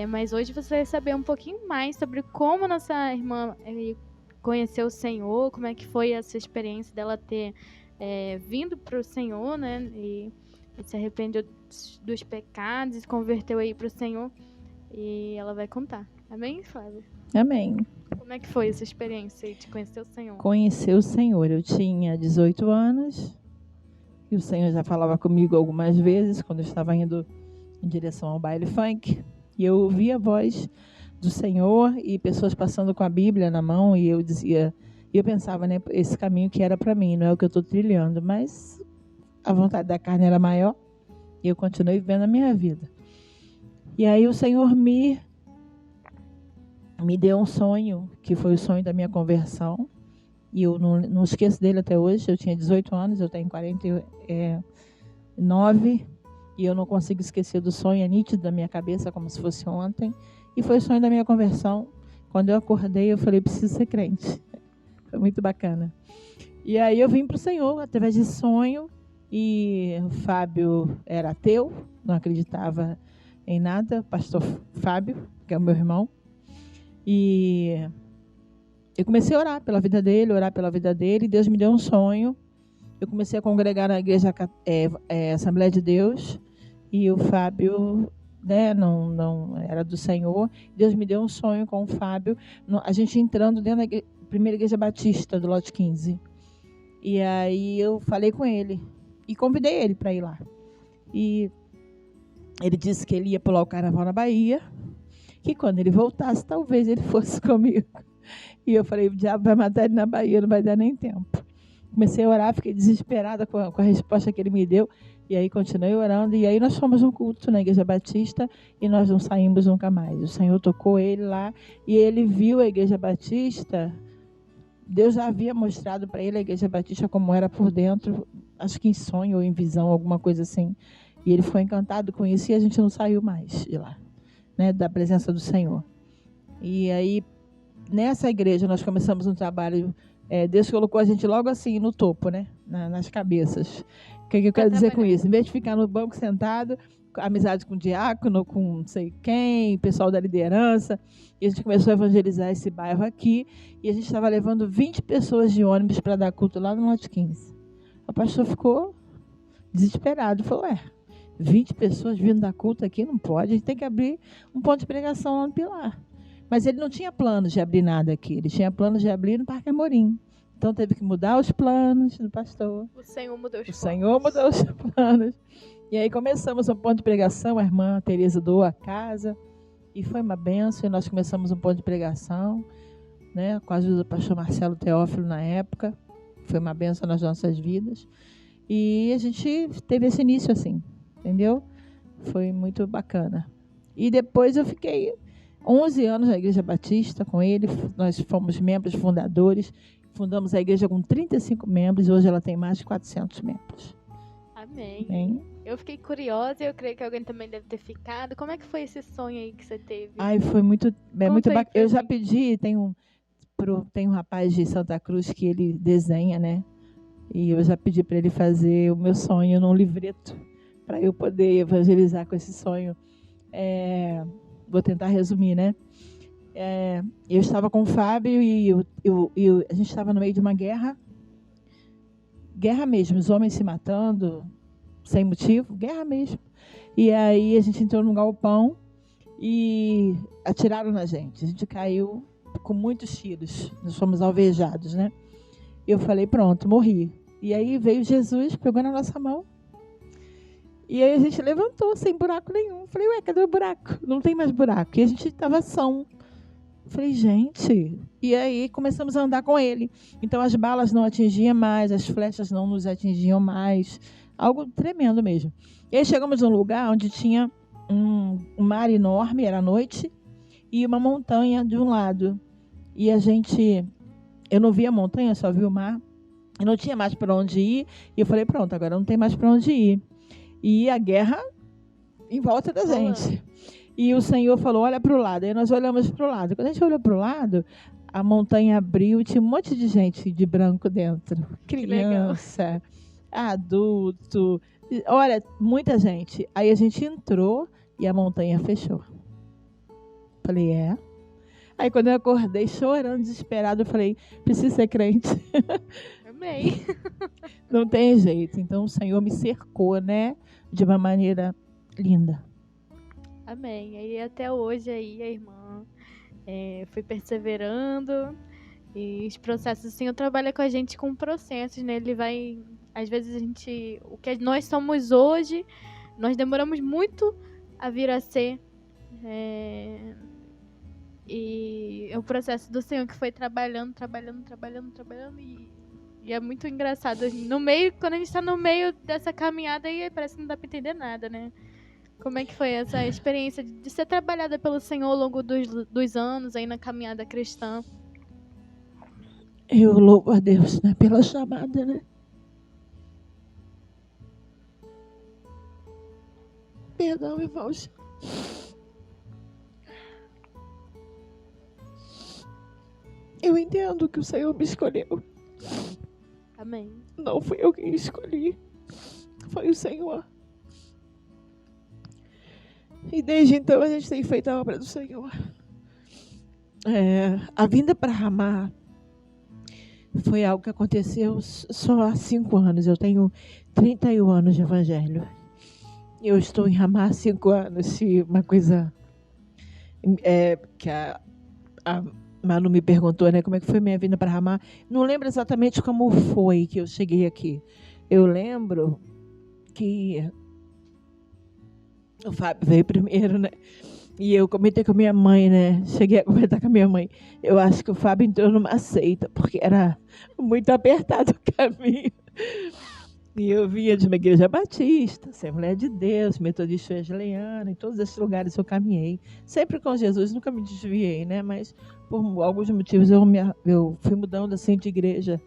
mas hoje você vai saber um pouquinho mais sobre como nossa irmã conheceu o Senhor, como é que foi essa experiência dela ter vindo para o Senhor, né? E se arrependeu dos pecados e se converteu aí para o Senhor. E ela vai contar. Amém, Flávia? Amém. Como é que foi essa experiência de conhecer o Senhor? Conhecer o Senhor. Eu tinha 18 anos e o Senhor já falava comigo algumas vezes quando eu estava indo em direção ao baile funk. E eu ouvia a voz do Senhor e pessoas passando com a Bíblia na mão e eu dizia, eu pensava, né, esse caminho que era para mim, não é o que eu estou trilhando, mas a vontade da carne era maior e eu continuei vivendo a minha vida. E aí o Senhor me deu um sonho, que foi o sonho da minha conversão, e eu não esqueço dele até hoje. Eu tinha 18 anos, eu tenho 49, e eu não consigo esquecer do sonho, é nítido da minha cabeça, como se fosse ontem, e foi o sonho da minha conversão. Quando eu acordei, eu falei, preciso ser crente. Foi muito bacana. E aí eu vim para o Senhor, através de sonho, e o Fábio era ateu, não acreditava em nada, pastor Fábio, que é o meu irmão, e eu comecei a orar pela vida dele, e Deus me deu um sonho. Eu comecei a congregar na igreja Assembleia de Deus, e o Fábio, né, não era do Senhor. Deus me deu um sonho com o Fábio, a gente entrando dentro da primeira igreja batista do lote 15. E aí eu falei com ele e convidei ele para ir lá. E ele disse que ele ia pular o carnaval na Bahia, que quando ele voltasse, talvez ele fosse comigo. E eu falei, o diabo vai matar ele na Bahia, não vai dar nem tempo. Comecei a orar, fiquei desesperada com a resposta que ele me deu. E aí continuei orando. E aí nós fomos um culto na Igreja Batista e nós não saímos nunca mais. O Senhor tocou ele lá e ele viu a Igreja Batista. Deus já havia mostrado para ele a Igreja Batista como era por dentro, acho que em sonho ou em visão, alguma coisa assim. E ele ficou encantado com isso e a gente não saiu mais de lá, né, da presença do Senhor. E aí, nessa igreja, nós começamos um trabalho. Deus colocou a gente logo assim no topo, né, nas cabeças. O que eu quero dizer com isso? Em vez de ficar no banco sentado, amizade com o diácono, com não sei quem, pessoal da liderança, e a gente começou a evangelizar esse bairro aqui, e a gente estava levando 20 pessoas de ônibus para dar culto lá no lote 15. O pastor ficou desesperado, falou, 20 pessoas vindo dar culto aqui, não pode, a gente tem que abrir um ponto de pregação lá no Pilar. Mas ele não tinha planos de abrir nada aqui, ele tinha planos de abrir no Parque Amorim. Então teve que mudar os planos do pastor. O Senhor mudou os planos. O Senhor mudou os planos. E aí começamos um ponto de pregação, a irmã Tereza doou a casa, e foi uma bênção, e nós começamos um ponto de pregação, né, com a ajuda do pastor Marcelo Teófilo na época. Foi uma bênção nas nossas vidas. E a gente teve esse início assim, entendeu? Foi muito bacana. E depois eu fiquei 11 anos na Igreja Batista com ele, nós fomos membros fundadores, fundamos a igreja com 35 membros, e hoje ela tem mais de 400 membros. Amém. Amém. Eu fiquei curiosa e eu creio que alguém também deve ter ficado. Como é que foi esse sonho aí que você teve? Ai, foi muito bacana. Eu já mim. pedi, tem um rapaz de Santa Cruz que ele desenha, né? E eu já pedi para ele fazer o meu sonho num livreto, para eu poder evangelizar com esse sonho. Vou tentar resumir, né? Eu estava com o Fábio e a gente estava no meio de uma guerra mesmo, os homens se matando sem motivo, guerra mesmo. E aí a gente entrou num galpão e atiraram na gente. A gente caiu com muitos tiros, nós fomos alvejados, né? Eu falei, pronto, morri. E aí veio Jesus, pegou na nossa mão. E aí a gente levantou sem buraco nenhum. Falei, cadê o buraco? Não tem mais buraco. E a gente estava são. Falei, gente. E aí começamos a andar com ele. Então as balas não atingiam mais, as flechas não nos atingiam mais. algo tremendo mesmo. E aí chegamos num lugar onde tinha um mar enorme, era noite, e uma montanha de um lado. E eu não via a montanha, só vi o mar. Eu não tinha mais para onde ir. E eu falei, pronto, agora não tem mais para onde ir. E a guerra em volta da gente. E o Senhor falou, olha para o lado. Aí nós olhamos para o lado. Quando a gente olhou para o lado, a montanha abriu e tinha um monte de gente de branco dentro. Criança, adulto. Olha, muita gente. Aí a gente entrou e a montanha fechou. Falei, Aí quando eu acordei chorando, desesperado, eu falei, preciso ser crente. Amém. Não tem jeito. Então o Senhor me cercou, né? De uma maneira linda. Amém. E até hoje aí a irmã foi perseverando. E os processos, o Senhor trabalha com a gente com processos, né? Ele vai, às vezes o que nós somos hoje, nós demoramos muito a vir a ser. E é o processo do Senhor que foi trabalhando. E é muito engraçado. No meio, quando a gente tá no meio dessa caminhada, aí parece que não dá pra entender nada, né? Como é que foi essa experiência de ser trabalhada pelo Senhor ao longo dos anos aí na caminhada cristã? Eu louvo a Deus, né? Pela chamada, né? Perdão, irmãos. Eu entendo que o Senhor me escolheu. Amém. Não fui eu quem escolhi. Foi o Senhor. E desde então a gente tem feito a obra do Senhor. A vinda para Ramá foi algo que aconteceu só há 5 anos. Eu tenho 31 anos de evangelho. Eu estou em Ramá há 5 anos. Se uma coisa que a Manu me perguntou, né, como é que foi minha vinda para Ramá. Não lembro exatamente como foi que eu cheguei aqui. Eu lembro que o Fábio veio primeiro, né? E eu comentei com a minha mãe, né? Cheguei a comentar com a minha mãe. Eu acho que o Fábio entrou numa seita, porque era muito apertado o caminho. E eu vinha de uma igreja batista, Assembleia de Deus, Metodista Wesleyana, em todos esses lugares eu caminhei. Sempre com Jesus, nunca me desviei, né? Mas por alguns motivos eu fui mudando assim de igreja.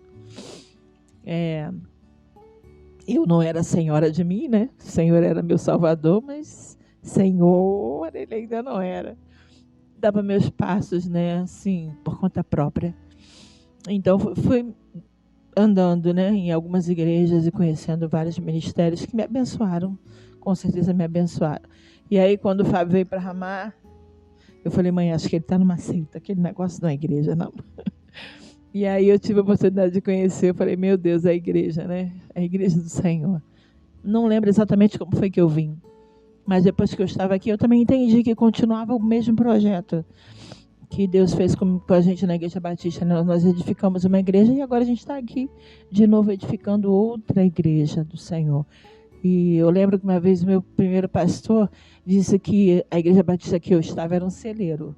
Eu não era senhora de mim, né? O Senhor era meu salvador, mas Senhor, ele ainda não era. Dava meus passos, né? Assim, por conta própria. Então, fui andando, né, em algumas igrejas e conhecendo vários ministérios que me abençoaram, com certeza me abençoaram. E aí, quando o Fábio veio para Ramá, eu falei, mãe, acho que ele está numa seita, aquele negócio não é igreja, não. E aí eu tive a oportunidade de conhecer, eu falei, meu Deus, é a igreja, né? É a igreja do Senhor. Não lembro exatamente como foi que eu vim, mas depois que eu estava aqui, eu também entendi que continuava o mesmo projeto que Deus fez com a gente na Igreja Batista. Nós edificamos uma igreja e agora a gente está aqui de novo edificando outra igreja do Senhor. E eu lembro que uma vez o meu primeiro pastor disse que a Igreja Batista que eu estava era um celeiro,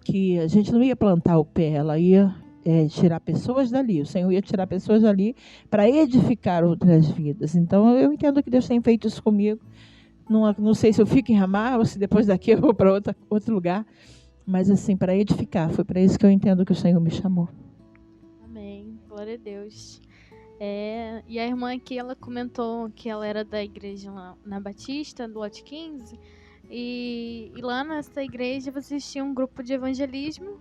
que a gente não ia plantar o pé, ela ia tirar pessoas dali, o Senhor ia tirar pessoas dali para edificar outras vidas. Então eu entendo que Deus tem feito isso comigo. Não sei se eu fico em Ramá ou se depois daqui eu vou para outro lugar, mas assim, para edificar, foi para isso que eu entendo que o Senhor me chamou. Amém, glória a Deus. E a irmã aqui, ela comentou que ela era da igreja lá na Batista, do Lote 15, e lá nessa igreja vocês tinham um grupo de evangelismo.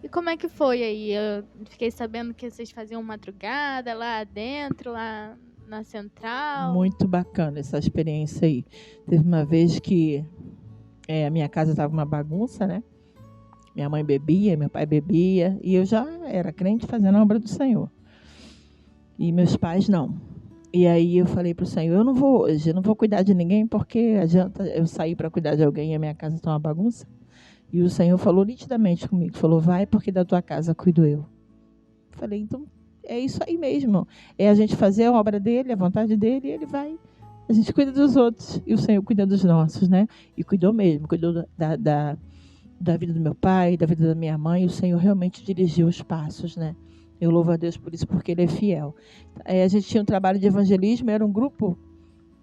E como é que foi aí? Eu fiquei sabendo que vocês faziam madrugada lá dentro, lá na central. Muito bacana essa experiência aí. Teve uma vez que a minha casa estava uma bagunça, né? Minha mãe bebia, meu pai bebia, e eu já era crente fazendo a obra do Senhor. E meus pais não. E aí eu falei para o Senhor, eu não vou hoje, eu não vou cuidar de ninguém, porque adianta eu sair para cuidar de alguém e a minha casa está uma bagunça. E o Senhor falou nitidamente comigo, falou, vai porque da tua casa cuido eu. Falei, então é isso aí mesmo. É a gente fazer a obra dele, a vontade dele, e ele vai. A gente cuida dos outros e o Senhor cuida dos nossos, né? E cuidou mesmo, cuidou da vida do meu pai, da vida da minha mãe. O Senhor realmente dirigiu os passos, né? Eu louvo a Deus por isso, porque Ele é fiel. A gente tinha um trabalho de evangelismo, era um grupo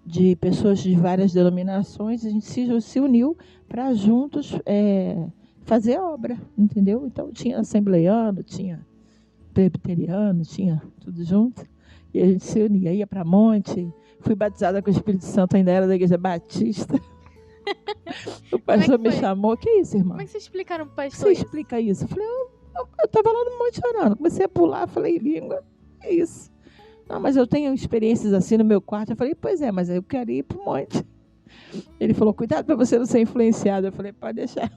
de pessoas de várias denominações, a gente se uniu para juntos fazer a obra, entendeu? Então tinha assembleiano, tinha presbiteriano, tinha tudo junto, e a gente se unia, ia para Monte, fui batizada com o Espírito Santo, ainda era da Igreja Batista. O pastor me chamou, que isso, irmão? Como é que vocês explicaram pro pastor? Você explica isso? Eu falei, eu estava lá no monte orando, comecei a pular, falei em língua, é isso. Não, mas eu tenho experiências assim no meu quarto. Eu falei, pois é, mas eu quero ir para o monte. Ele falou, cuidado para você não ser influenciado. Eu falei, pode deixar.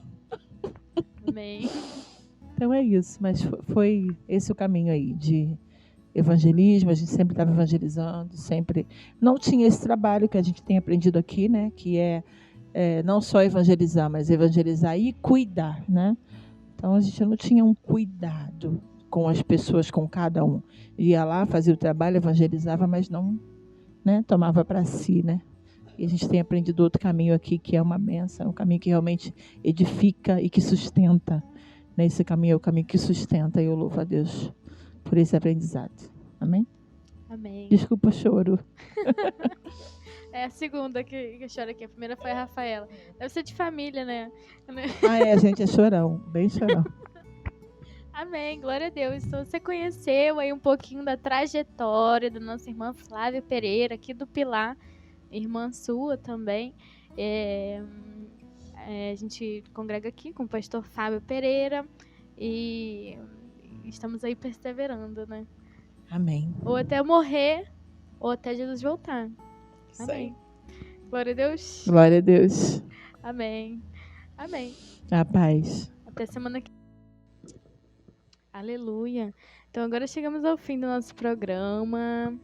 Amém. Então é isso, mas foi esse o caminho aí de evangelismo. A gente sempre estava evangelizando, sempre. Não tinha esse trabalho que a gente tem aprendido aqui, né? Que é não só evangelizar, mas evangelizar e cuidar, né? Então a gente não tinha um cuidado com as pessoas, com cada um. Ia lá, fazia o trabalho, evangelizava, mas não, né, tomava para si, né? E a gente tem aprendido outro caminho aqui, que é uma bênção, um caminho que realmente edifica e que sustenta. Né? Esse caminho é o caminho que sustenta, e eu louvo a Deus por esse aprendizado. Amém? Amém. Desculpa o choro. É a segunda que chora aqui. A primeira foi a Rafaela. Deve ser de família, né? A gente é chorão, bem chorão. Amém, glória a Deus. Então, você conheceu aí um pouquinho da trajetória da nossa irmã Flávia Pereira, aqui do Pilar, irmã sua também. A gente congrega aqui com o pastor Fábio Pereira e estamos aí perseverando, né? Amém. Ou até morrer, ou até Jesus voltar. Amém. Glória a Deus. Glória a Deus. Amém. Amém. A paz. Até semana que vem. Aleluia. Então agora chegamos ao fim do nosso programa.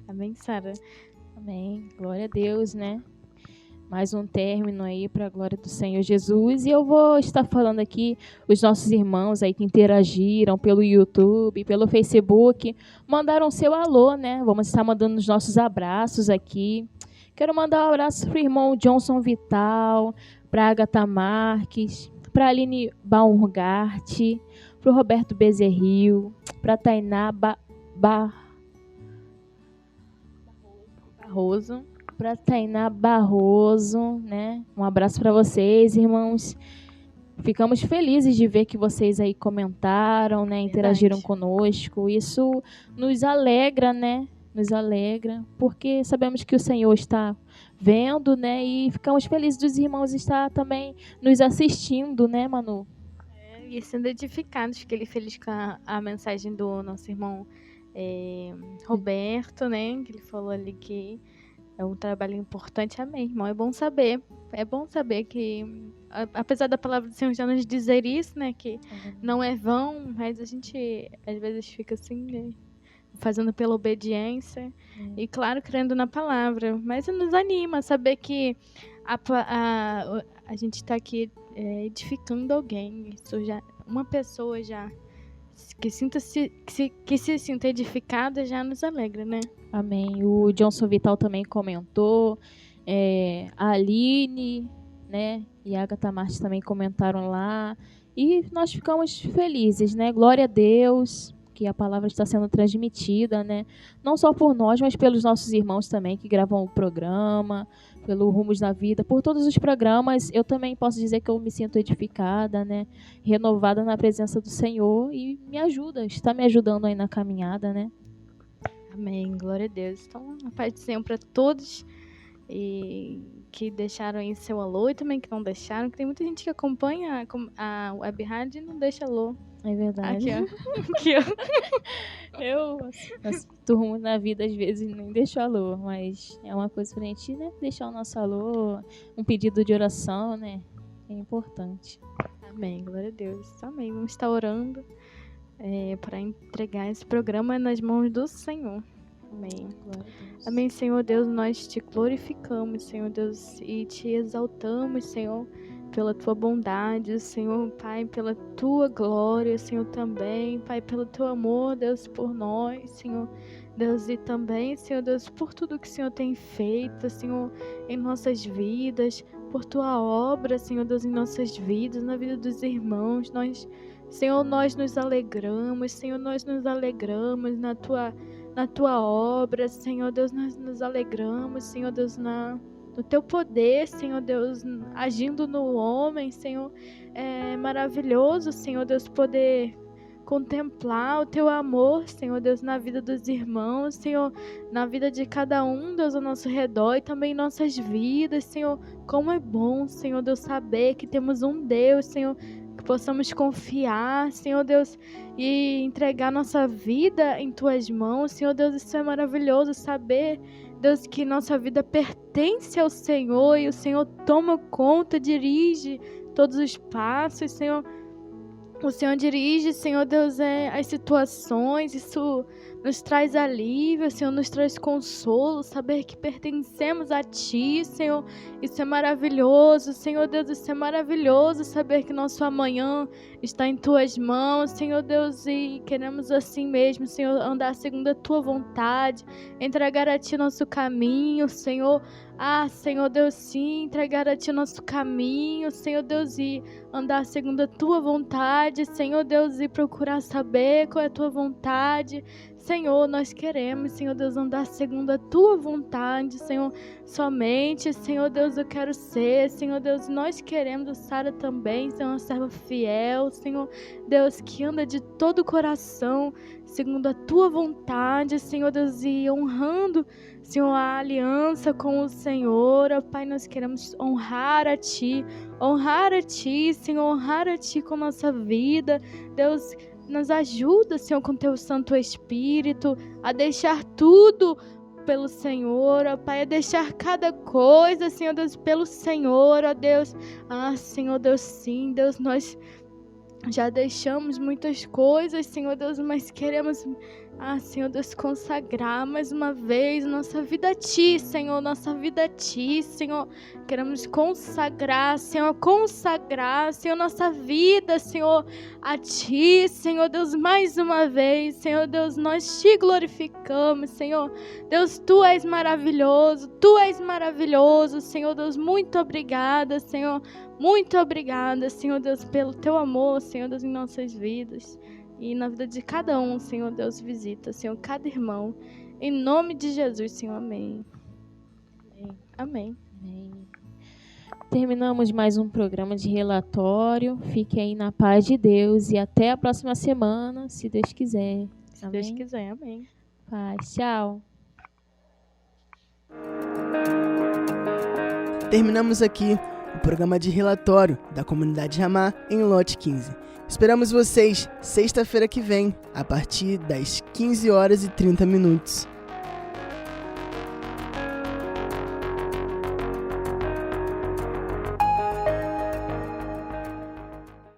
Amém, Sara? Amém. Glória a Deus, né? Mais um término aí para a glória do Senhor Jesus. E eu vou estar falando aqui os nossos irmãos aí que interagiram pelo YouTube, pelo Facebook, mandaram seu alô, né? Vamos estar mandando os nossos abraços aqui. Quero mandar um abraço para o irmão Johnson Vital, para a Agatha Marques, para a Aline Baumgart, para o Roberto Bezerril, para a Tainá Barroso. Para Tainá Barroso, né? Um abraço para vocês, irmãos. Ficamos felizes de ver que vocês aí comentaram, né? Interagiram conosco. Isso nos alegra, né? Nos alegra, porque sabemos que o Senhor está vendo, né? E ficamos felizes dos irmãos estar também nos assistindo, né, Manu? E sendo edificados, fiquei feliz com a mensagem do nosso irmão Roberto, né? Que ele falou ali que é um trabalho importante. Amém, irmão. É bom saber. É bom saber que, apesar da palavra do Senhor já nos dizer isso, né? Que não é vão, mas a gente às vezes fica assim, né? Fazendo pela obediência. E claro, crendo na palavra. Mas nos anima saber que a gente está aqui edificando alguém. Isso já, uma pessoa já que se sinta edificada já nos alegra, né? Amém. O Johnson Vital também comentou. A Aline, né? E a Agatha Marques também comentaram lá. E nós ficamos felizes, né? Glória a Deus que a palavra está sendo transmitida, né? Não só por nós, mas pelos nossos irmãos também que gravam o programa, pelo Rumos da Vida, por todos os programas. Eu também posso dizer que eu me sinto edificada, né? Renovada na presença do Senhor e me ajuda, está me ajudando aí na caminhada, né? Amém, glória a Deus. Então, a paz do Senhor para todos e que deixaram aí seu alô e também que não deixaram, que tem muita gente que acompanha a Web Rádio e não deixa alô. É verdade. Aqui, ó. Aqui, ó. Eu turmo na vida, às vezes, nem deixo alô, mas é uma coisa pra gente, né? Deixar o nosso alô, um pedido de oração, né? É importante. Amém, glória a Deus. Amém. Vamos estar orando para entregar esse programa nas mãos do Senhor. Amém. Amém, Senhor Deus, nós te glorificamos, Senhor Deus, e te exaltamos, Senhor, pela tua bondade, Senhor, Pai, pela tua glória, Senhor, também, Pai, pelo teu amor, Deus, por nós, Senhor, Deus, e também, Senhor Deus, por tudo que o Senhor tem feito, Senhor, em nossas vidas, por tua obra, Senhor Deus, em nossas vidas, na vida dos irmãos, nós Senhor, nós nos alegramos, Senhor, nós nos alegramos na tua obra, Senhor Deus, nós nos alegramos, Senhor Deus, no teu poder, Senhor Deus, agindo no homem, Senhor. É maravilhoso, Senhor Deus, poder contemplar o teu amor, Senhor Deus, na vida dos irmãos, Senhor, na vida de cada um, Deus, ao nosso redor e também em nossas vidas, Senhor. Como é bom, Senhor Deus, saber que temos um Deus, Senhor, que possamos confiar, Senhor Deus, e entregar nossa vida em tuas mãos, Senhor Deus. Isso é maravilhoso, saber, Deus, que nossa vida pertence ao Senhor e o Senhor toma conta, dirige todos os passos, Senhor. O Senhor dirige, Senhor Deus, as situações, isso nos traz alívio, Senhor, nos traz consolo, saber que pertencemos a Ti, Senhor. Isso é maravilhoso, Senhor Deus, isso é maravilhoso, saber que nosso amanhã está em Tuas mãos, Senhor Deus, e queremos assim mesmo, Senhor, andar segundo a Tua vontade, entregar a Ti nosso caminho, Senhor. Senhor Deus, sim, entregar a Ti nosso caminho, Senhor Deus, e andar segundo a Tua vontade, Senhor Deus, e procurar saber qual é a Tua vontade. Senhor, nós queremos, Senhor Deus, andar segundo a Tua vontade, Senhor, somente, Senhor Deus, eu quero ser, Senhor Deus, nós queremos, a Sara também, Senhor, uma serva fiel, Senhor Deus, que anda de todo o coração, segundo a Tua vontade, Senhor Deus, e honrando, Senhor, a aliança com o Senhor. Ó Pai, nós queremos honrar a Ti, Senhor, honrar a Ti com nossa vida. Deus, nos ajuda, Senhor, com Teu Santo Espírito, a deixar tudo pelo Senhor, ó Pai, a deixar cada coisa, Senhor Deus, pelo Senhor, ó Deus. Senhor Deus, sim, Deus, nós já deixamos muitas coisas, Senhor Deus, mas queremos, Senhor Deus, consagrar mais uma vez nossa vida a Ti, Senhor, nossa vida a Ti, Senhor. Queremos consagrar, Senhor, nossa vida, Senhor, a Ti, Senhor Deus, mais uma vez, Senhor Deus, nós Te glorificamos, Senhor. Deus, Tu és maravilhoso, Senhor Deus, muito obrigada, Senhor, muito obrigada, Senhor Deus, pelo Teu amor, Senhor Deus, em nossas vidas. E na vida de cada um, Senhor Deus, visita, Senhor, cada irmão. Em nome de Jesus, Senhor. Amém. Amém. Amém. Terminamos mais um programa de relatório. Fique aí na paz de Deus e até a próxima semana, se Deus quiser. Se Deus quiser, amém. Paz. Tchau. Terminamos aqui o programa de relatório da comunidade Ramá em lote 15. Esperamos vocês sexta-feira que vem, a partir das 15h30.